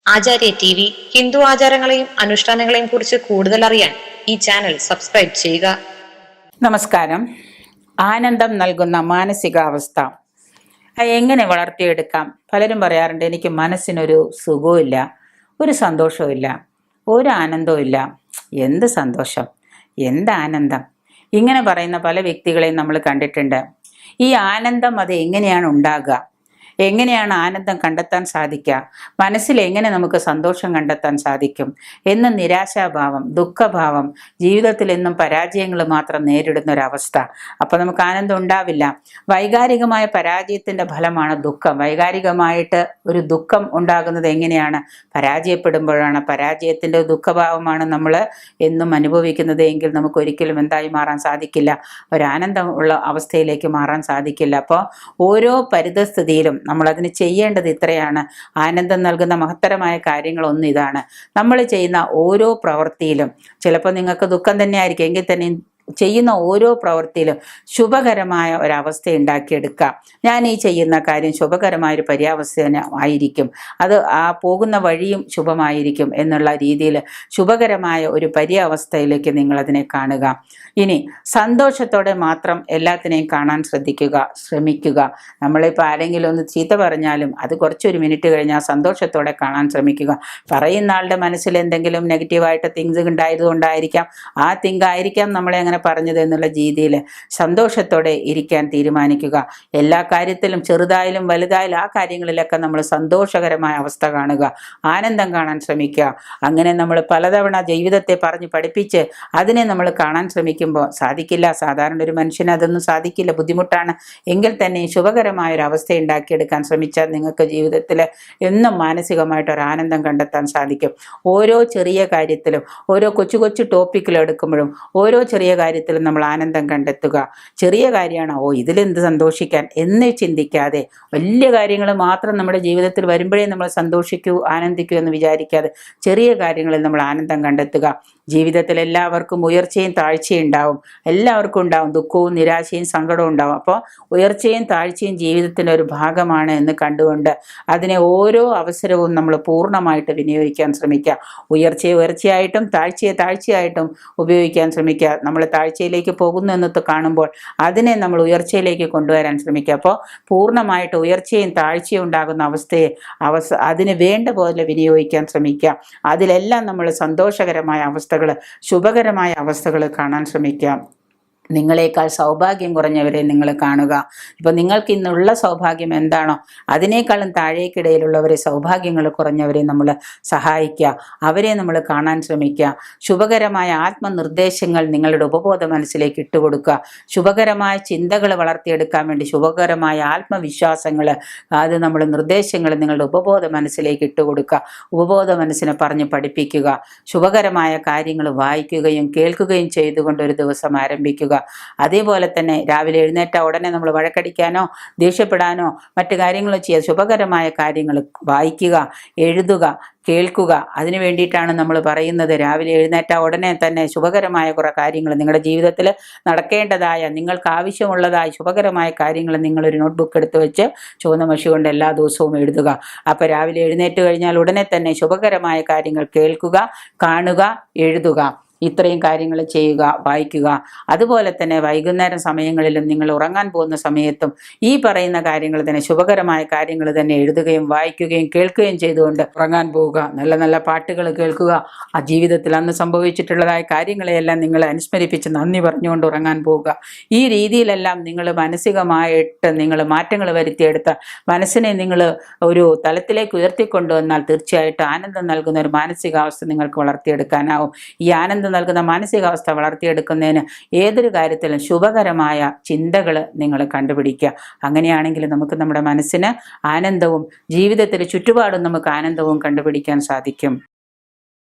ആചാര്യ T V Hindu ആചാരങ്ങളെയും അനുഷ്ഠാനങ്ങളെയും കുറിച്ച് കൂടുതൽ അറിയാൻ ഈ ചാനൽ സബ്സ്ക്രൈബ് ചെയ്യുക. നമസ്കാരം. ആനന്ദം നൽകുന്ന മാനസികാവസ്ഥ എങ്ങനെ വളർത്തിയെടുക്കാം? പലരും പറയാറുണ്ട്, എനിക്ക് മനസ്സിനൊരു സുഖവുമില്ല, ഒരു സന്തോഷവും ഇല്ല, ഒരു ആനന്ദവും ഇല്ല. എന്ത് സന്തോഷം, എന്ത് ആനന്ദം? ഇങ്ങനെ പറയുന്ന പല വ്യക്തികളെയും നമ്മൾ കണ്ടിട്ടുണ്ട്. ഈ ആനന്ദം അത് എങ്ങനെയാണ് ഉണ്ടാകുക? എങ്ങനെയാണ് ആനന്ദം കണ്ടെത്താൻ സാധിക്കുക? മനസ്സിൽ എങ്ങനെ നമുക്ക് സന്തോഷം കണ്ടെത്താൻ സാധിക്കും എന്ന് നിരാശാഭാവം, ദുഃഖഭാവം, ജീവിതത്തിൽ എന്നും പരാജയങ്ങൾ മാത്രം നേരിടുന്ന ഒരവസ്ഥ. അപ്പോൾ നമുക്ക് ആനന്ദം ഉണ്ടാവില്ല. വൈകാരികമായ പരാജയത്തിൻ്റെ ഫലമാണ് ദുഃഖം. വൈകാരികമായിട്ട് ഒരു ദുഃഖം ഉണ്ടാകുന്നത് എങ്ങനെയാണ്? പരാജയപ്പെടുമ്പോഴാണ്. പരാജയത്തിൻ്റെ ദുഃഖഭാവമാണ് നമ്മൾ എന്നും അനുഭവിക്കുന്നത് എങ്കിൽ നമുക്ക് ഒരിക്കലും എന്തായി മാറാൻ സാധിക്കില്ല, ഒരാനന്ദം ഉള്ള അവസ്ഥയിലേക്ക് മാറാൻ സാധിക്കില്ല. അപ്പോൾ ഓരോ പരിതസ്ഥിതിയിലും നമ്മളതിന് ചെയ്യേണ്ടത് ഇത്രയാണ്. ആനന്ദം നൽകുന്ന മഹത്തരമായ കാര്യങ്ങളൊന്നും ഇതാണ്. നമ്മൾ ചെയ്യുന്ന ഓരോ പ്രവൃത്തിയിലും ചിലപ്പോൾ നിങ്ങൾക്ക് ദുഃഖം തന്നെയായിരിക്കും, എങ്കിൽ തന്നെ ചെയ്യുന്ന ഓരോ പ്രവൃത്തിയിലും ശുഭകരമായ ഒരവസ്ഥ ഉണ്ടാക്കിയെടുക്കുക. ഞാൻ ഈ ചെയ്യുന്ന കാര്യം ശുഭകരമായൊരു പര്യാവസ്ഥ ആയിരിക്കും, അത് ആ പോകുന്ന വഴിയും ശുഭമായിരിക്കും എന്നുള്ള രീതിയിൽ ശുഭകരമായ ഒരു പര്യാവസ്ഥയിലേക്ക് നിങ്ങളതിനെ കാണുക. ഇനി സന്തോഷത്തോടെ മാത്രം എല്ലാത്തിനെയും കാണാൻ ശ്രമിക്കുക. നമ്മളിപ്പോൾ ആരെങ്കിലും ഒന്ന് ചീത്ത പറഞ്ഞാലും അത് കുറച്ചൊരു മിനിറ്റ് കഴിഞ്ഞാൽ സന്തോഷത്തോടെ കാണാൻ ശ്രമിക്കുക. പറയുന്ന ആളുടെ മനസ്സിൽ എന്തെങ്കിലും നെഗറ്റീവായിട്ട് തിങ്സ് ഉണ്ടായതുകൊണ്ടായിരിക്കാം, ആ തിങ്ക് ആയിരിക്കാം നമ്മളെ അങ്ങനെ പറഞ്ഞത് എന്നുള്ള രീതിയിൽ സന്തോഷത്തോടെ ഇരിക്കാൻ തീരുമാനിക്കുക. എല്ലാ കാര്യത്തിലും ചെറുതായാലും വലുതായാലും ആ കാര്യങ്ങളിലൊക്കെ നമ്മൾ സന്തോഷകരമായ അവസ്ഥ കാണുക, ആനന്ദം കാണാൻ ശ്രമിക്കുക. അങ്ങനെ നമ്മൾ പലതവണ ജീവിതത്തെ പറഞ്ഞ് പഠിപ്പിച്ച് അതിനെ നമ്മൾ കാണാൻ ശ്രമിക്കുമ്പോൾ സാധിക്കില്ല. സാധാരണ ഒരു മനുഷ്യന് അതൊന്നും സാധിക്കില്ല, ബുദ്ധിമുട്ടാണ്. എങ്കിൽ തന്നെ ശുഭകരമായ ഒരു അവസ്ഥ ഉണ്ടാക്കിയെടുക്കാൻ ശ്രമിച്ചാൽ നിങ്ങൾക്ക് ജീവിതത്തിൽ എന്നും മാനസികമായിട്ടൊരു ആനന്ദം കണ്ടെത്താൻ സാധിക്കും. ഓരോ ചെറിയ കാര്യത്തിലും, ഓരോ കൊച്ചു കൊച്ചു ടോപ്പിക്കിൽ എടുക്കുമ്പോഴും, ഓരോ ചെറിയ കാര്യത്തിലും നമ്മൾ ആനന്ദം കണ്ടെത്തുക. ചെറിയ കാര്യമാണ്, ഇതിലെന്ത് സന്തോഷിക്കാൻ എന്ന് ചിന്തിക്കാതെ, വലിയ കാര്യങ്ങൾ മാത്രം നമ്മുടെ ജീവിതത്തിൽ വരുമ്പോഴേ നമ്മൾ സന്തോഷിക്കൂ ആനന്ദിക്കൂ എന്ന് വിചാരിക്കാതെ ചെറിയ കാര്യങ്ങളിൽ നമ്മൾ ആനന്ദം കണ്ടെത്തുക. ജീവിതത്തിൽ എല്ലാവർക്കും ഉയർച്ചയും താഴ്ചയും ഉണ്ടാവും, എല്ലാവർക്കും ഉണ്ടാവും ദുഃഖവും നിരാശയും സങ്കടവും ഉണ്ടാവും. അപ്പോൾ ഉയർച്ചയും താഴ്ചയും ജീവിതത്തിൻ്റെ ഒരു ഭാഗമാണ് എന്ന് കണ്ടുകൊണ്ട് അതിനെ ഓരോ അവസരവും നമ്മൾ പൂർണ്ണമായിട്ട് വിനിയോഗിക്കാൻ ശ്രമിക്കുക. ഉയർച്ചയെ ഉയർച്ചയായിട്ടും താഴ്ചയെ താഴ്ചയായിട്ടും ഉപയോഗിക്കാൻ ശ്രമിക്കുക. നമ്മൾ താഴ്ചയിലേക്ക് പോകുന്നു എന്ന് കാണുമ്പോൾ അതിനെ നമ്മൾ ഉയർച്ചയിലേക്ക് കൊണ്ടുവരാൻ ശ്രമിക്കുക. അപ്പോൾ പൂർണ്ണമായിട്ട് ഉയർച്ചയും താഴ്ചയും ഉണ്ടാകുന്ന അവസ്ഥയെ അതിന് വേണ്ട പോലെ വിനിയോഗിക്കാൻ ശ്രമിക്കുക. അതിലെല്ലാം നമ്മൾ സന്തോഷകരമായ അവസ്ഥകൾ, ശുഭകരമായ അവസ്ഥകൾ കാണാൻ ശ്രമിക്കുക. നിങ്ങളെക്കാൾ സൗഭാഗ്യം കുറഞ്ഞവരെ നിങ്ങൾ കാണുക. ഇപ്പോൾ നിങ്ങൾക്ക് ഇന്നുള്ള സൗഭാഗ്യം എന്താണോ അതിനേക്കാളും താഴേക്കിടയിലുള്ളവരെ, സൗഭാഗ്യങ്ങൾ കുറഞ്ഞവരെ നമ്മൾ സഹായിക്കുക, അവരെ നമ്മൾ കാണാൻ ശ്രമിക്കുക. ശുഭകരമായ ആത്മനിർദ്ദേശങ്ങൾ നിങ്ങളുടെ ഉപബോധ മനസ്സിലേക്ക് ഇട്ടുകൊടുക്കുക. ശുഭകരമായ ചിന്തകൾ വളർത്തിയെടുക്കാൻ വേണ്ടി ശുഭകരമായ ആത്മവിശ്വാസങ്ങൾ, അത് നമ്മൾ നിർദ്ദേശങ്ങൾ നിങ്ങളുടെ ഉപബോധ മനസ്സിലേക്ക് ഇട്ടുകൊടുക്കുക. ഉപബോധ മനസ്സിനെ പറഞ്ഞ് പഠിപ്പിക്കുക. ശുഭകരമായ കാര്യങ്ങൾ വായിക്കുകയും കേൾക്കുകയും ചെയ്തുകൊണ്ട് ഒരു ദിവസം ആരംഭിക്കുക. അതേപോലെ തന്നെ രാവിലെ എഴുന്നേറ്റ ഉടനെ നമ്മൾ വഴക്കടിക്കാനോ ദേഷ്യപ്പെടാനോ മറ്റു കാര്യങ്ങളോ ചെയ്യാതെ ശുഭകരമായ കാര്യങ്ങൾ വായിക്കുക, എഴുതുക, കേൾക്കുക. അതിനു വേണ്ടിയിട്ടാണ് നമ്മൾ പറയുന്നത്, രാവിലെ എഴുന്നേറ്റ ഉടനെ തന്നെ ശുഭകരമായ കുറേ കാര്യങ്ങൾ നിങ്ങളുടെ ജീവിതത്തിൽ നടക്കേണ്ടതായ, നിങ്ങൾക്ക് ആവശ്യമുള്ളതായ ശുഭകരമായ കാര്യങ്ങൾ നിങ്ങളൊരു നോട്ട്ബുക്ക് എടുത്ത് വെച്ച് ചുവന്ന മഷി കൊണ്ട് എല്ലാ ദിവസവും എഴുതുക. അപ്പോൾ രാവിലെ എഴുന്നേറ്റ് കഴിഞ്ഞാൽ ഉടനെ തന്നെ ശുഭകരമായ കാര്യങ്ങൾ കേൾക്കുക, കാണുക, എഴുതുക. ഇത്രയും കാര്യങ്ങൾ ചെയ്യുക, വായിക്കുക. അതുപോലെ തന്നെ വൈകുന്നേരം സമയങ്ങളിലും നിങ്ങൾ ഉറങ്ങാൻ പോകുന്ന സമയത്തും ഈ പറയുന്ന കാര്യങ്ങൾ തന്നെ, ശുഭകരമായ കാര്യങ്ങൾ തന്നെ എഴുതുകയും വായിക്കുകയും കേൾക്കുകയും ചെയ്തുകൊണ്ട് ഉറങ്ങാൻ പോവുക. നല്ല നല്ല പാട്ടുകൾ കേൾക്കുക. ആ ജീവിതത്തിൽ അന്ന് സംഭവിച്ചിട്ടുള്ളതായ കാര്യങ്ങളെയെല്ലാം നിങ്ങൾ അനുസ്മരിപ്പിച്ച് നന്ദി പറഞ്ഞുകൊണ്ട് ഉറങ്ങാൻ പോവുക. ഈ രീതിയിലെല്ലാം നിങ്ങൾ മാനസികമായിട്ട് നിങ്ങൾ മാറ്റങ്ങൾ വരുത്തിയെടുത്ത മനസ്സിനെ നിങ്ങൾ ഒരു തലത്തിലേക്ക് ഉയർത്തിക്കൊണ്ടുവന്നാൽ തീർച്ചയായിട്ടും ആനന്ദം നൽകുന്ന ഒരു മാനസികാവസ്ഥ നിങ്ങൾക്ക് വളർത്തിയെടുക്കാനാവും. ഈ ആനന്ദം നൽകുന്ന മാനസികാവസ്ഥ വളർത്തിയെടുക്കുന്നതിന് ഏതൊരു കാര്യത്തിലും ശുഭകരമായ ചിന്തകൾ നിങ്ങൾ കണ്ടുപിടിക്കുക. അങ്ങനെയാണെങ്കിൽ നമുക്ക് നമ്മുടെ മനസ്സിന് ആനന്ദവും ജീവിതത്തിൽ ചുറ്റുപാടും നമുക്ക് ആനന്ദവും കണ്ടുപിടിക്കാൻ സാധിക്കും.